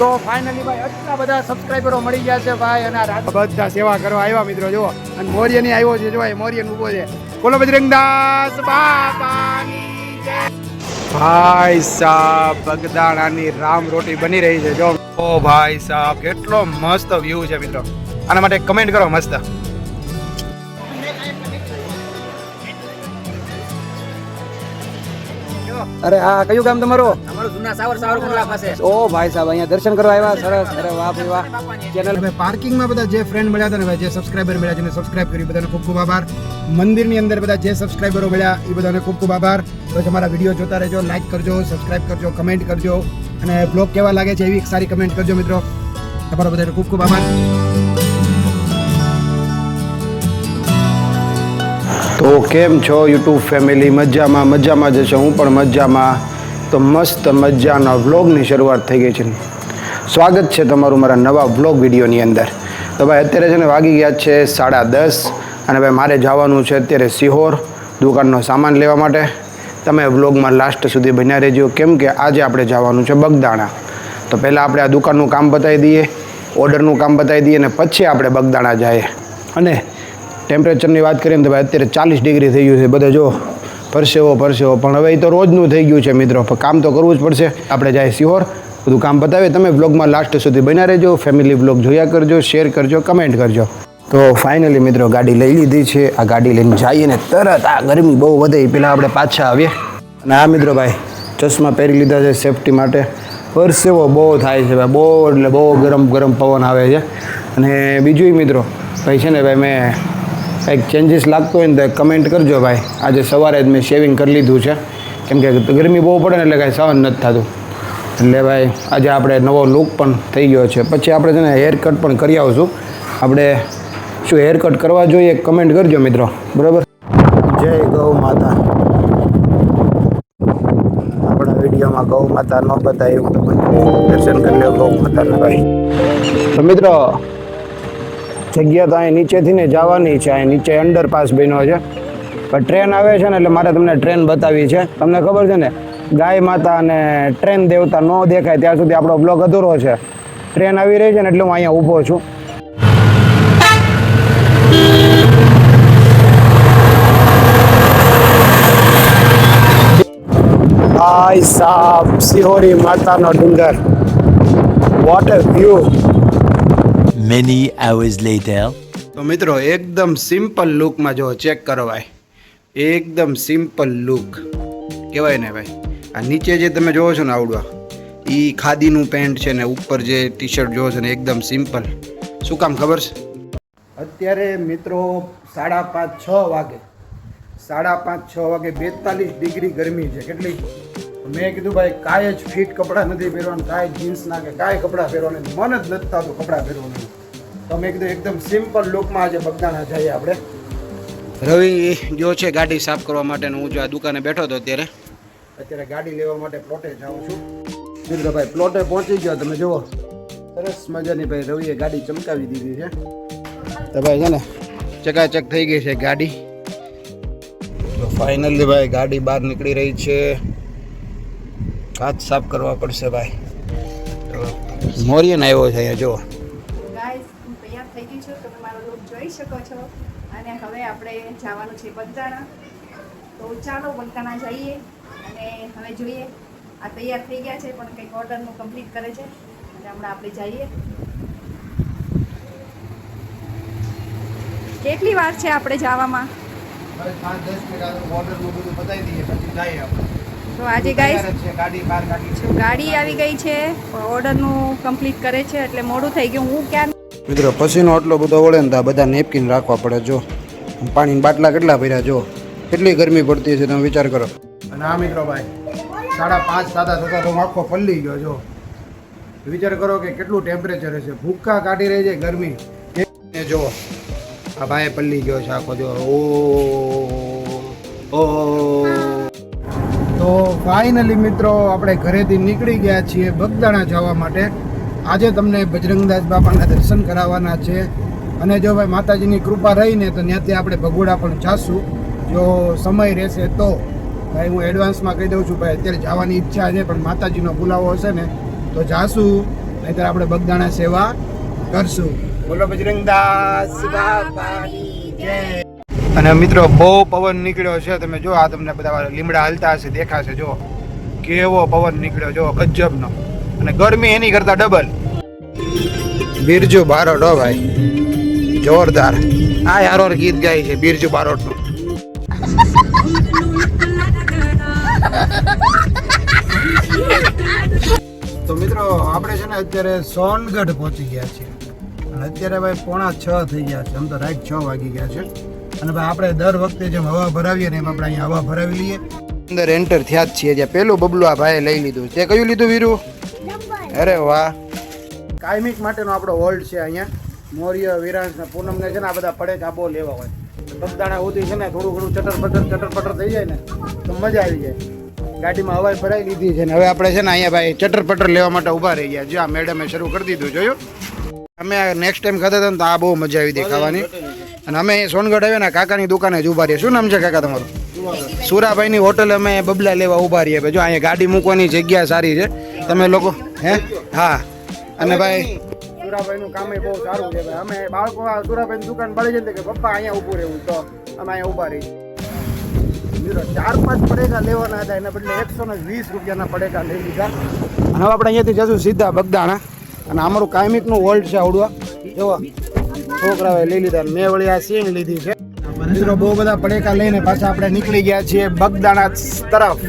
તો ફાઇનલી ભાઈ આટલા બધા સબસ્ક્રાઈબરો મળી ગયા છે ભાઈ, અને આ બધા સેવા કરવા આવ્યા મિત્રો. જુઓ અને મોરિયની આવ્યો છે, જો મોરિયન ઉભો છે. બોલો બજરંગદાસ બાપાની જય. ભાઈ સાહેબ બગદાણાની રામ રોટી બની રહી છે. જો ઓ ભાઈ સાહેબ કેટલો મસ્ત વ્યૂ છે મિત્રો. આના માટે કમેન્ટ કરો મસ્ત. અરે આ કયું ગામ તમારું? અમારું જૂના સાવરકુંડલા પાસે. ઓ ભાઈ સાહેબ અહીંયા દર્શન કરવા આવ્યા. સરસ. અરે વાહ ભાઈ વાહ. ચેનલ મેં પાર્કિંગમાં બધા જે ફ્રેન્ડ મળ્યા હતા ને ભાઈ, જે સબસ્ક્રાઇબર મળ્યા, જેને સબસ્ક્રાઇબ કરી, બધાને ખૂબ ખૂબ આભાર. મંદિરની અંદર બધા જે સબસ્ક્રાઇબરો મળ્યા એ બધાને ખૂબ ખૂબ આભાર. તો તમારા વિડીયો જોતા રહેજો, લાઈક કરજો, સબસ્ક્રાઇબ કરજો, કમેન્ટ કરજો, અને બ્લોગ કેવા લાગે છે એવી સારી કમેન્ટ કરજો મિત્રો. તમારા બધાને ખૂબ ખૂબ આભાર. તો કેમ છો યુટ્યુબ ફેમિલી? મજામાં મજામાં જ છે, હું પણ મજામાં. તો મસ્ત મજાના વ્લોગની શરૂઆત થઈ ગઈ છે. સ્વાગત છે તમારું મારા નવા વ્લોગ વિડીયોની અંદર. તો ભાઈ અત્યારે છે ને વાગી ગયા છે 10:30, અને ભાઈ મારે જવાનું છે અત્યારે સિહોર દુકાનનો સામાન લેવા માટે. તમે વ્લોગમાં લાસ્ટ સુધી બન્યા રહેજો, કેમ કે આજે આપણે જવાનું છે બગદાણા. તો પહેલાં આપણે આ દુકાનનું કામ બતાવી દઈએ, ઓર્ડરનું કામ બતાવી દઈએ, અને પછી આપણે બગદાણા જઈએ. અને ટેમ્પરેચરની વાત કરીએ ને તો ભાઈ અત્યારે 40 ડિગ્રી થઈ ગયું છે. બધા જો પરસેવો, પણ હવે એ તો રોજનું થઈ ગયું છે મિત્રો. પણ કામ તો કરવું જ પડશે. આપણે જાય સિહોર, બધું કામ બતાવીએ. તમે વ્લોગમાં લાસ્ટ સુધી બન્યા રહેજો. ફેમિલી વ્લોગ જોયા કરજો, શેર કરજો, કમેન્ટ કરજો. તો ફાઇનલી મિત્રો ગાડી લઈ લીધી છે. આ ગાડી લઈને જઈએ ને તરત આ ગરમી બહુ વધે એ પહેલાં આપણે પાછા આવીએ. અને આ મિત્રો ભાઈ ચશ્મા પહેરી લીધા છે સેફટી માટે. પરસેવો બહુ થાય છે ભાઈ, બહુ એટલે બહુ ગરમ પવન આવે છે. અને બીજું મિત્રો ભાઈ છે ને ભાઈ, મેં કંઈક ચેન્જીસ લાગતો હોય ને તો કમેન્ટ કરજો ભાઈ. આજે સવારે જ મેં શેવિંગ કરી લીધું છે, કેમ કે ગરમી બહુ પડે ને એટલે કાંઈ સહન નથી થતું. એટલે ભાઈ આજે આપણે નવો લુક પણ થઈ ગયો છે. પછી આપણે છે ને હેર કટ પણ કરી આવશું. આપણે શું હેર કટ કરવા જોઈએ કમેન્ટ કરજો મિત્રો, બરાબર? જય ગૌ માતા. આપણા વિડીયોમાં ગૌ માતા ન બતાવ્યું તો દર્શન કરી લો ગૌ માતાના ભાઈ. તો મિત્રો જગ્યા તો અહીં નીચેથી ને જવાની છે. અહીં નીચે અંડરપાસ બન્યો છે, પણ ટ્રેન આવે છે ને એટલે મારે તમને ટ્રેન બતાવી છે. તમને ખબર છે ને ગાય માતા અને ટ્રેન દેવતા ન દેખાય ત્યાં સુધી આપણો બ્લોગ અધૂરો છે. ટ્રેન આવી રહી છે ને એટલે હું અહીંયા ઊભો છું. ભાઈ સાહેબ સિહોરી માતાનો ડુંગર. What a view. Many hours later. તો મિત્રો એકદમ સિમ્પલ લુકમાં જો ચેક કરો ભાઈ, એકદમ સિમ્પલ લુક કહેવાય ને ભાઈ. આ નીચે જે તમે જોવો છો ને આવડવા, એ ખાદીનું પેન્ટ છે ને ઉપર જે ટી શર્ટ જોવો છો ને એકદમ સિમ્પલ. શું કામ ખબર છે? અત્યારે મિત્રો 5:30-6 વાગે, 5:30-6 વાગે 42 ડિગ્રી ગરમી છે. કેટલી? મેં કીધું ભાઈ કાંઈ જ ફિટ કપડાં નથી પહેરવાના, કાંઈ જીન્સ ના કે કાંઈ કપડાં પહેરવાના, મન જ નથી થતું કપડાં પહેરવાનું. તો મેં કીધું એકદમ સિમ્પલ લુકમાં આજે બગદાણા જઈએ આપણે. રવિ જો છે ગાડી સાફ કરવા માટે, હું જો આ દુકાને બેઠો હતો અત્યારે ગાડી લેવા માટે પ્લોટે જાઉં છું. મિત્રો ભાઈ પ્લોટે પહોંચી ગયો. તમે જુઓ સરસ મજાની ભાઈ રવિએ ગાડી ચમકાવી દીધી છે. તો ભાઈ છે ને ચકાચક થઈ ગઈ છે ગાડી. તો ફાઇનલી ભાઈ ગાડી બહાર નીકળી રહી છે. હાથ સાફ કરવા પડશે ભાઈ. તો મોરિયન આવ્યો છે અહીંયા જુઓ. ગાઈસ હું તૈયાર થઈ ગઈ છું, તમે મારો લુક જોઈ શકો છો. અને હવે આપણે જવાનું છે બગદાણા. તો ચાલો બગદાણા જઈએ અને હવે જોઈએ. આ તૈયાર થઈ ગયા છે પણ કંઈક ઓર્ડરનું કમ્પ્લીટ કરે છે, અને હમણાં આપણે જઈએ. કેટલી વાર છે આપણે જવામાં? 5-10 મિનિટ ઓર્ડરનું બધું બતાવી દઈએ પછી જઈએ આપણે. તો આજે ગાઈસ ગાડી બહાર કાઢી છે. ગાડી આવી ગઈ છે, ઓર્ડરનું કમ્પ્લીટ કરે છે એટલે મોડું થઈ ગયું. હું ક્યાં મિત્રો પસીનો આટલો બધો વળે ને તો બધા નેપકિન રાખવા પડે. જો પાણીના બાટલા કેટલા ભર્યા, જો કેટલી ગરમી પડતી છે તમે વિચાર કરો. અને આ મિત્રો ભાઈ 5:30-7 થતા તો હું આખો પલ્લી ગયો. જો વિચાર કરો કે કેટલું ટેમ્પરેચર હશે. ભૂક્કા કાઢી રહી છે ગરમી. જો આ ભાઈ પલ્લી ગયો છે આખો. જો ઓ તો ફાઇનલી મિત્રો આપણે ઘરેથી નીકળી ગયા છીએ બગદાણા જવા માટે. આજે તમને બજરંગદાસ બાપાના દર્શન કરાવવાના છે. અને જો ભાઈ માતાજીની કૃપા રહીને તો ત્યાંથી આપણે ભગોડા પણ જાશું જો સમય રહેશે તો. ભાઈ હું એડવાન્સમાં કહી દઉં છું ભાઈ અત્યારે જવાની ઈચ્છા છે, પણ માતાજીનો બોલાવો હશે ને તો જાશું. નહીંતર આપણે બગદાણા સેવા કરશું. બોલો બજરંગદાસ બાપાની જય. અને મિત્રો બહુ પવન નીકળ્યો છે. તમે જો આ તમને બધા લીમડા હાલતા હશે દેખાશે. જો કેવો પવન નીકળ્યો જો ગજબનો. અને ગરમી એની કરતા ડબલ. બિરજુ બારોટ હો ભાઈ, જોરદાર. આ યાર ગીત ગાય છે બિરજુ બારોટનું. તો મિત્રો આપણે છે ને અત્યારે સોનગઢ પહોંચી ગયા છીએ અને અત્યારે ભાઈ 5:45 થઈ ગયા છે. આમ તો રાઈટ 6 વાગી ગયા છે. અને ભાઈ આપણે દર વખતે જેમ હવા ભરાવીએ ને એમ આપણે અહીંયા હવા ભરાવી લઈએ. અંદર એન્ટર થયા જ છીએ. જ્યાં પેલું બબલું આ ભાઈ લઈ લીધું. તે કયું લીધું વીરુ? અરે વાહ. કાયમિક માટેનો આપણો હોલ્ડ છે અહીંયા. મૌર્ય, વિરાંશ ને પૂનમને છે ને આ બધા પડેકા બહુ લેવા હોય. બગદાણા સુધી છે ને થોડું ઘણું ચટર પટર થઈ જાય ને તો મજા આવી જાય. ગાડીમાં હવાઈ ભરાઈ લીધી છે ને હવે આપણે છે ને અહીંયા ભાઈ ચટર પટર લેવા માટે ઊભા રહી ગયા. જ્યાં મેડમે શરૂ કરી દીધું જોયું. અમે નેક્સ્ટ ટાઈમ ખાતા હતા ને તો આ બહુ મજા આવી હતી ખાવાની. અને અમે સોનગઢ આવ્યા ને કાકાની દુકાને જ ઊભા રહીએ. શું નામ છે કાકા તમારું? સુરાભાઈની હોટલ અમે બબલા લેવા ઊભા રહીએ. જો અહીંયા ગાડી મૂકવાની જગ્યા સારી છે. તમે લોકો હે? હા. અને ભાઈ સુરાભાઈનું કામ બહુ સારું છે. ભાઈ અમે બાળકો સુરાભાઈની દુકાન બળી જાય કે પપ્પા અહીંયા ઊભું રહેવું તો અમે અહીંયા ઊભા રહીએ. 4-5 પડેકા લેવાના હતા એના બદલે 120 રૂપિયાના પડેકા લઈ લીધા. અને હવે આપણે અહીંયાથી જશું સીધા બગદાણા. અને અમારું કાયમિકનું હોલ્ડ છે આવડવા. જો છોકરાઓએ લઈ લીધા. મેં વળી આ સિંગ લીધી છે. મિત્રો બહુ બધા પડેકા લઈને પાછા આપણે નીકળી ગયા છીએ બગદાણા તરફ.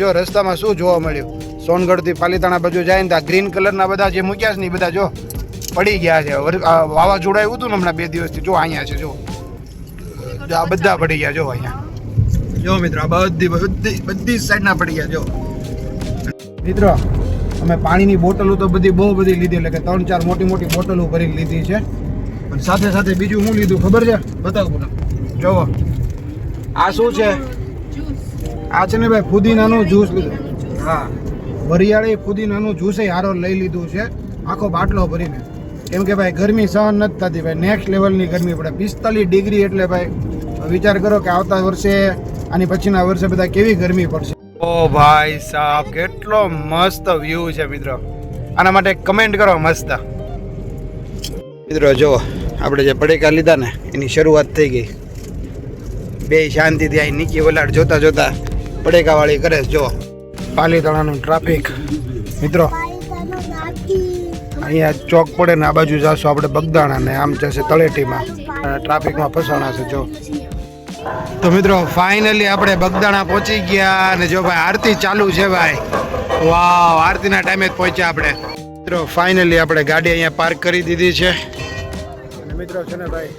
જો રસ્તામાં શું જોવા મળ્યું, સોનગઢથી પાલીતાણા બાજુ જાય ને ત્યાં ગ્રીન કલરના બધા જે મૂક્યા છે ને એ બધા જો પડી ગયા છે. વાવાઝોડું આવ્યું હતું ને હમણાં 2 દિવસથી. જો અહીંયા છે. જો આ બધા પડી ગયા. જો અહીંયા જો મિત્રો આ બધી સાઈડના પડી ગયા. જો મિત્રો અમે પાણીની બોટલો તો બહુ બધી લીધી. એટલે કે 3-4 મોટી બોટલો ભરીને લીધી છે. પણ સાથે સાથે બીજું શું લીધું ખબર છે? બતાવું જોવો. આ શું છે? આ છે ને ભાઈ ફુદીનાનું જ્યુસ લીધું. હા, વરિયાળી ફુદીનાનું જ્યુસ હારો લઈ લીધું છે આખો બાટલો ભરીને. કેમ કે ભાઈ ગરમી સહન નથી થતી ભાઈ. નેક્સ્ટ લેવલની ગરમી પડે. 45 ડિગ્રી એટલે ભાઈ વિચાર કરો કે આવતા વર્ષે આની પછીના વર્ષે બધા કેવી ગરમી પડશે. ઓ ભાઈ સાહેબ કેટલો મસ્ત વ્યૂ છે મિત્રો. આના માટે કમેન્ટ કરો મસ્ત. મિત્રો જો આપણે જે પડેકા લીધા ને એની શરૂઆત થઈ ગઈ. બે શાંતિથી અહીં નીચે વલાડ જોતા પડેકા વાળી કરે. જો પાલીતાણાનું ટ્રાફિક મિત્રો. અહીંયા ચોક પડે ને આ બાજુ જશું આપણે બગદાણા ને આમ જશે તળેટીમાં. ટ્રાફિકમાં ફસાણા છે. જો તો મિત્રો ફાઇનલી આપણે બગદાણા પહોંચી ગયા. અને જો ભાઈ આરતી ચાલુ છે ભાઈ. વાવ, આરતીના ટાઈમે જ પહોંચ્યા આપણે. મિત્રો ફાઇનલી આપણે ગાડી અહીંયા પાર્ક કરી દીધી છે. અને મિત્રો છે ને ભાઈ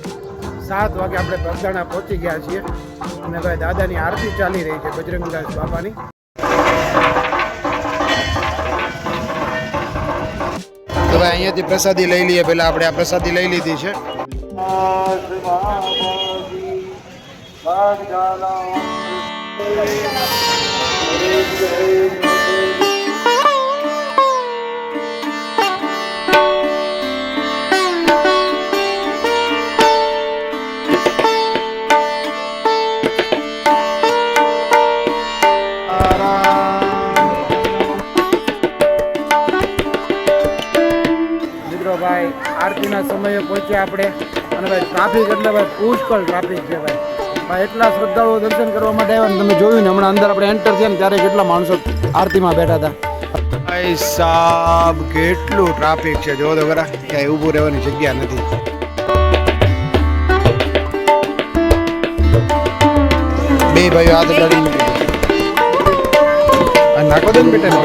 7 વાગે આપણે બગદાણા પહોંચી ગયા છીએ. અને ભાઈ દાદાની આરતી ચાલી રહી છે બજરંગદાસ બાપાની. તો ભાઈ અહીંયાથી પ્રસાદી લઈ લઈએ. પહેલા આપણે આ પ્રસાદી લઈ લીધી છે. મિત્રો ભાઈ આરતીના સમયે પહોંચ્યા આપણે. અને ભાઈ ટ્રાફિક એટલે ભાઈ પુષ્કળ ટ્રાફિક છે ભાઈ. ભાઈ એટલા શ્રદ્ધાળુઓ દર્શન કરવા માટે આવ્યા ને તમે જોયું ને હમણાં અંદર આપણે એન્ટર થયા ને ત્યારે કેટલા માણસો આરતીમાં બેઠા હતા. ભાઈ સાહેબ કેટલું ટ્રાફિક છે. જો તો ખરા ક્યાંય ઊભું રહેવાની જગ્યા નથી. બે ભાઈઓ હાથ ગાડી નાખો દે ને બેટા.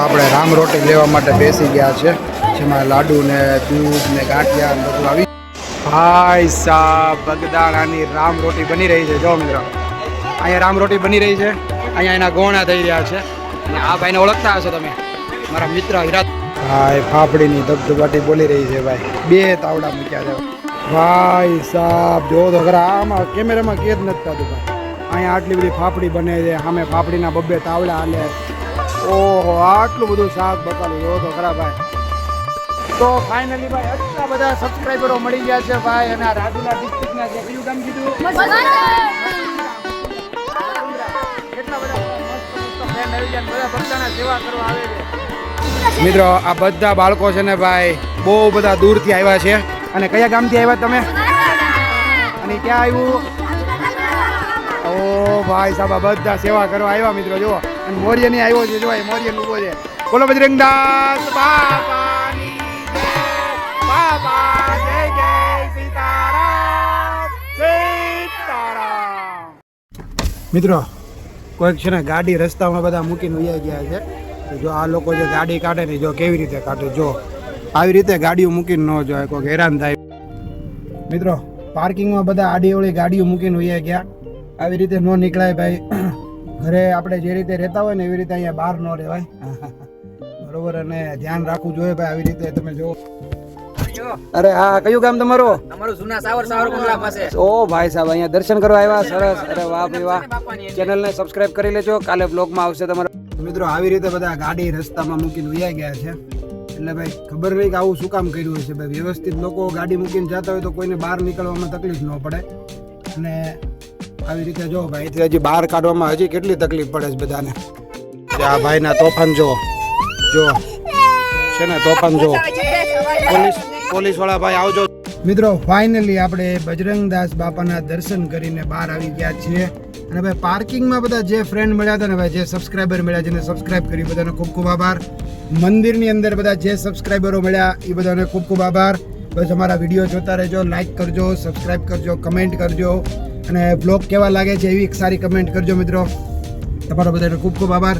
આપણે રામ રોટી લેવા માટે બેસી ગયા છે. જેમાં લાડુ ને દૂધ ને ગાંઠિયા બધું આવી. ભાઈ સાહેબ બગદાણાની રામ રોટી બની રહી છે. જો મિત્રો અહીંયા રામ રોટી બની રહી છે, અહીંયા એના ગોણા થઈ રહ્યા છે. અને આ ભાઈને ઓળખતા હશો તમે, મારા મિત્ર હિરાત ભાઈ. ફાફડીની ધબધબાટી બોલી રહી છે ભાઈ. 2 તાવડા મૂક્યા છે ભાઈ સાહેબ. જો તો ખરા, આમાં કેમેરામાં કેદ નથી થતું ભાઈ. અહીંયા આટલી બધી ફાફડી બને છે, સામે ફાફડીના 2 તાવડા હાલે. ઓહો, આટલું બધું શાક બકાલું. જો તો ખરા ભાઈ. તો ફાઇનલી ભાઈ આટલા બધા સબસ્ક્રાઇબરો મળી ગયા છે ભાઈ. અને આ રાજુલા ડિસ્ટ્રિક્ટના છે. કયું ગામ કીધું? કેટલા બધા મસ્ત ફ્રેન્ડ આવી ગયા, બધા ભક્તોના સેવા કરવા આવે છે. મિત્રો આ બધા બાળકો છે ને ભાઈ બહુ બધા દૂરથી આવ્યા છે. અને કયા ગામથી આવ્યા તમે? અને ક્યાં આવ્યું? ઓ ભાઈ સાહેબ, આ બધા સેવા કરવા આવ્યા મિત્રો. જુઓ, અને મોર્યની આવ્યો છે. જો મોર્યન ઉભો છે. બોલો બજરંગદાસ બાપાની જય. બાપા જય જય સીતારામ સીતારામ. મિત્રો કોઈક છે ને ગાડી રસ્તામાં બધા મૂકીને ઉયા ગયા છે. તો જો આ લોકો જે ગાડી કાઢે ને, જો કેવી રીતે કાઢે. જો આવી રીતે ગાડીઓ મૂકીને ન જાય, કોઈક હેરાન થાય. મિત્રો પાર્કિંગમાં બધા આડીઓળી ગાડીઓ મૂકીને ઉયા ગયા. આવી રીતે ન નીકળાય ભાઈ. ઘરે આપણે જે રીતે રહેતા હોય ને એવી રીતે અહીંયા બહાર ન રહેવાય. બરોબર, અને ધ્યાન રાખવું જોઈએ ભાઈ. આવી રીતે તમે જો. અરે હા, કયું ગામ તમારું? અમારું જૂના સાવરકુંડલા પાસે. ઓ ભાઈ સાહેબ, અહીંયા દર્શન કરવા આવ્યા. સરસ. અરે વાહ ભાઈ વાહ. ચેનલને સબસ્ક્રાઇબ કરી લેજો, કાલે બ્લોગમાં આવશે તમારા. મિત્રો આવી રીતે બધા ગાડી રસ્તામાં મૂકીને ઉયા ગયા છે. એટલે ભાઈ ખબર નહીં કે આવું શું કામ કર્યું હશે ભાઈ. વ્યવસ્થિત લોકો ગાડી મૂકીને જતા હોય તો કોઈને બહાર નીકળવામાં તકલીફ ન પડે. અને આવી રીતે જો ભાઈ, અહીંથી હજી બહાર કાઢવામાં હજી કેટલી તકલીફ પડે છે બધાને. આ ભાઈના તોફાન જો છે ને, તોફાન જો. પોલીસ વાળા ભાઈ આવજો. મિત્રો ફાઇનલી આપણે બજરંગદાસ બાપાના દર્શન કરીને બહાર આવી ગયા છીએ. અને ભાઈ પાર્કિંગમાં બધા જે ફ્રેન્ડ મળ્યા હતા ને ભાઈ, જે સબસ્ક્રાઈબર મળ્યા, જેને સબસ્ક્રાઈબ કર્યું, બધાનો ખૂબ ખૂબ આભાર. મંદિરની અંદર બધા જે સબસ્ક્રાઈબરો મળ્યા એ બધાને ખૂબ ખૂબ આભાર. બસ અમારા વિડીયો જોતા રહેજો, લાઈક કરજો, સબસ્ક્રાઈબ કરજો, કમેન્ટ કરજો. અને બ્લોગ કેવા લાગે છે એવી એક સારી કમેન્ટ કરજો મિત્રો. તમારો બધાનો ખૂબ ખૂબ આભાર.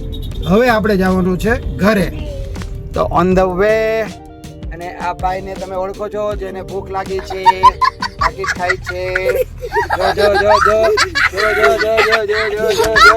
હવે આપણે જવાનું છે ઘરે. તો ઓન ધ વે. અને આ ભાઈને તમે ઓળખો છો, જેને ભૂખ લાગી છે, બાકી ખાય છે. જો જો જો જો જો જો જો જો જો જો જો.